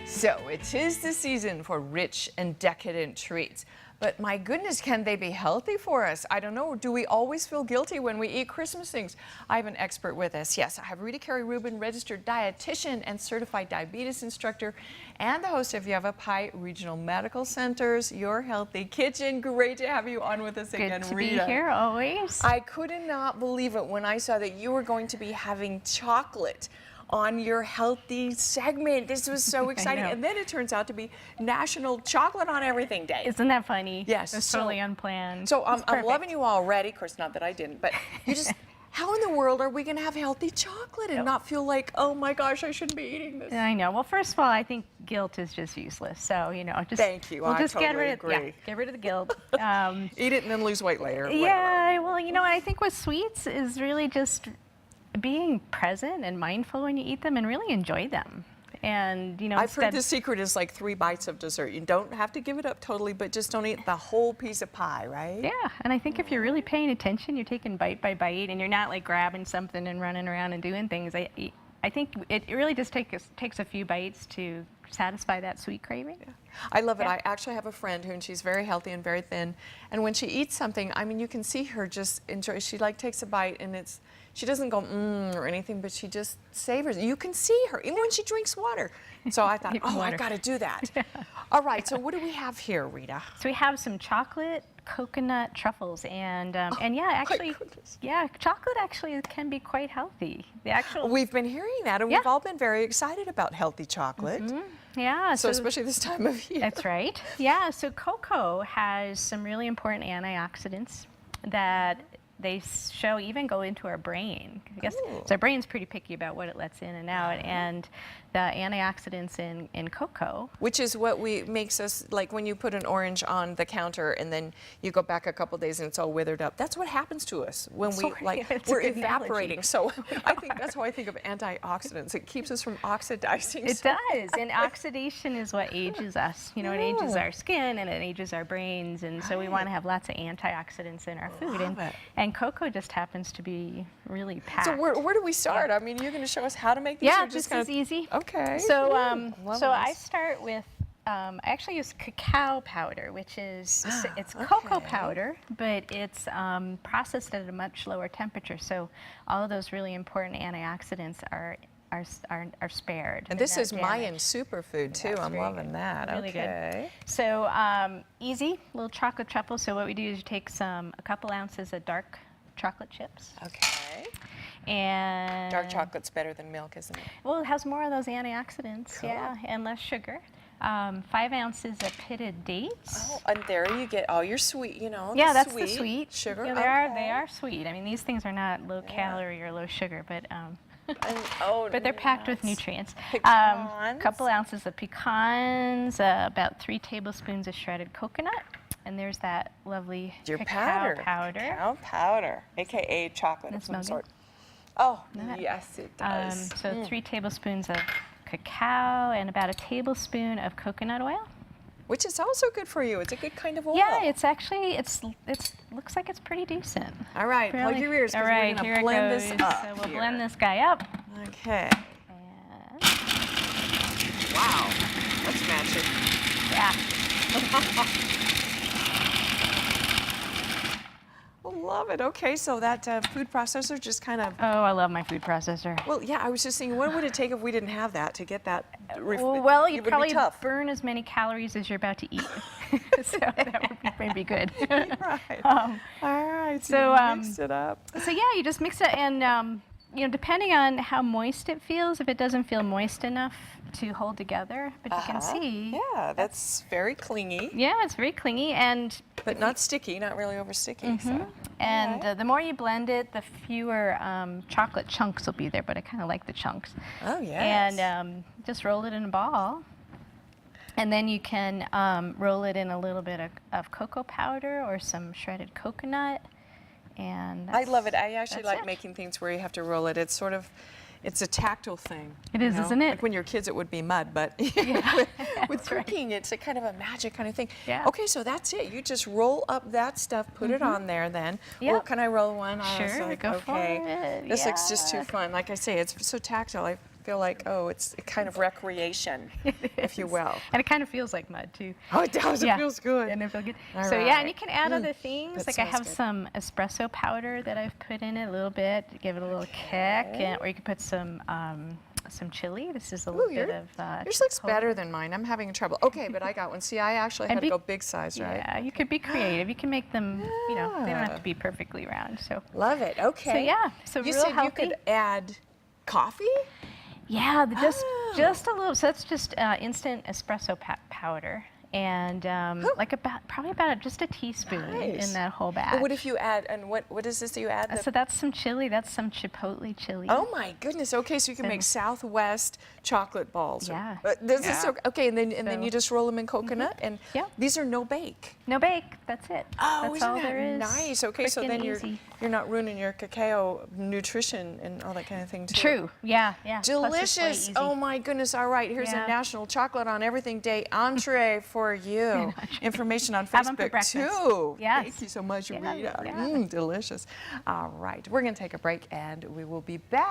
So it is the season for rich and decadent treats. But my goodness, can they be healthy for us? I don't know. Do we always feel guilty when we eat Christmas things? I have an expert with us. Yes, I have Rita Rubin, registered dietitian and certified diabetes instructor, and the host of Yavapai Regional Medical Center's Your Healthy Kitchen. Great to have you on with us again, Good to Rita. be here always. I could not believe it when I saw that you were going to be having chocolate on your healthy segment. This was so exciting. And then it turns out to be National Chocolate on Everything Day. Isn't that funny? Yes. It's totally unplanned. So I'm loving you already. Of course, not that I didn't, but you just, how in the world are we going to have healthy chocolate and not feel like, oh my gosh, I shouldn't be eating this? I know. Well, first of all, I think guilt is just useless. So, you know, just thank you. We'll I just totally get rid agree. of get rid of the guilt. Eat it and then lose weight later. Yeah. Well, you know, I think with sweets is really just being present and mindful when you eat them and really enjoy them. And, you know, I've heard the secret is like 3 bites of dessert. You don't have to give it up totally, but just don't eat the whole piece of pie, right? Yeah, and I think if you're really paying attention, you're taking bite by bite, and you're not like grabbing something and running around and doing things. I think it really just takes a few bites to satisfy that sweet craving. Yeah. I love it. I actually have a friend who, and she's very healthy and very thin, and when she eats something, I mean, you can see her just enjoy. She like takes a bite, and she doesn't go or anything, but she just savors it. You can see her even when she drinks water. So I thought, oh, I got to do that. Yeah. All right. So what do we have here, Rita? So we have some chocolate coconut truffles, and yeah, actually, chocolate actually can be quite healthy. We've been hearing that, and we've all been very excited about healthy chocolate. Yeah. So especially this time of year. That's right. Yeah. So cocoa has some really important antioxidants that they show even go into our brain. I guess so our brain's pretty picky about what it lets in and out, and the antioxidants in cocoa, which is what makes us, like when you put an orange on the counter and then you go back a couple days and it's all withered up. That's what happens to us when we're evaporating. So I think that's how I think of antioxidants. It keeps us from oxidizing. It does, and oxidation is what ages us. You know, it ages our skin and it ages our brains, and so we want to have lots of antioxidants in our food. And cocoa just happens to be really packed. So where do we start? I mean, you're going to show us how to make these? Yeah, this is easy. Okay. So I start with, I actually use cacao powder, which is, it's cocoa powder, but it's processed at a much lower temperature. So all of those really important antioxidants are spared. And this is Mayan superfood too. I'm loving that. Really good. So easy, little chocolate truffle. So what we do is you take a couple ounces of dark chocolate chips. Okay. And dark chocolate's better than milk, isn't it? Well, it has more of those antioxidants, and less sugar. 5 ounces of pitted dates. Oh, and there you get all your sweet, you know. Yeah, that's the sweet sugar. Yeah, they are sweet. I mean, these things are not low calorie or low sugar, but but they're packed with nutrients. A couple ounces of pecans, about 3 tablespoons of shredded coconut. And there's that lovely cacao powder. Cacao powder, aka chocolate of some sort. Oh, yes, it does. So 3 tablespoons of cacao and about a tablespoon of coconut oil. Which is also good for you. It's a good kind of oil. Yeah, it's actually, it looks like it's pretty decent. All right, plug your ears, because we're going to blend this up. So we'll blend this guy up. Okay. And wow, that's magic. Yeah. Love it. Okay, so that food processor just kind of... Oh, I love my food processor. Well, yeah, I was just thinking, what would it take if we didn't have that to get that? Well, you'd probably burn as many calories as you're about to eat. So that would be maybe good. Right. All right, so you mix it up. So yeah, you just mix it, and you know, depending on how moist it feels, if it doesn't feel moist enough to hold together, but you can see. Yeah, that's very clingy. Yeah, it's very clingy, but not sticky, not really over sticky. So. And the more you blend it, the fewer chocolate chunks will be there, but I kind of like the chunks. Oh, yes. And just roll it in a ball. And then you can roll it in a little bit of cocoa powder or some shredded coconut. And I love it. I actually like making things where you have to roll it. It's sort of, it's a tactile thing. It is, isn't it? Like when you're kids, it would be mud, but with cooking, it's a kind of a magic kind of thing. Yeah. Okay, so that's it. You just roll up that stuff, put it on there then. Yep. Well, can I roll one? Sure, like, go for it. This looks just too fun. Like I say, it's so tactile. I feel like, oh, it's kind of recreation, if you will. And it kind of feels like mud too. Oh, it does. It feels good. And it feels good. All so right. yeah, and you can add other things. That Like I have sounds good. some espresso powder that I've put in it a little bit to give it a little kick, or you could put some chili. This is a little bit of. Yours looks better than mine. I'm having trouble. Okay, but I got one. See, I actually had to go big size, right? Yeah, you could be creative. You can make them. You know, they don't have to be perfectly round. So. Love it. Okay. So yeah, so you real said healthy. you could add coffee? Yeah, just a little. So that's just instant espresso powder, and like probably about just a teaspoon in that whole batch. But what if you add? And what is this that you add? So that's some chili. That's some chipotle chili. Oh my goodness. Okay, so you can make Southwest chocolate balls. Yeah. This is so okay, and then you just roll them in coconut, and these are no bake. No bake. That's it. Oh, that's isn't all that there is. nice? Okay, so then easy. you're not ruining your cacao nutrition and all that kind of thing too. True. Yeah. Yeah. Delicious. Oh my goodness. All right, here's a National Chocolate on Everything Day entree for you. Information on Have them for Facebook breakfast. too. Yes. Thank you so much, Rita. Yeah. Delicious. All right, we're going to take a break and we will be back.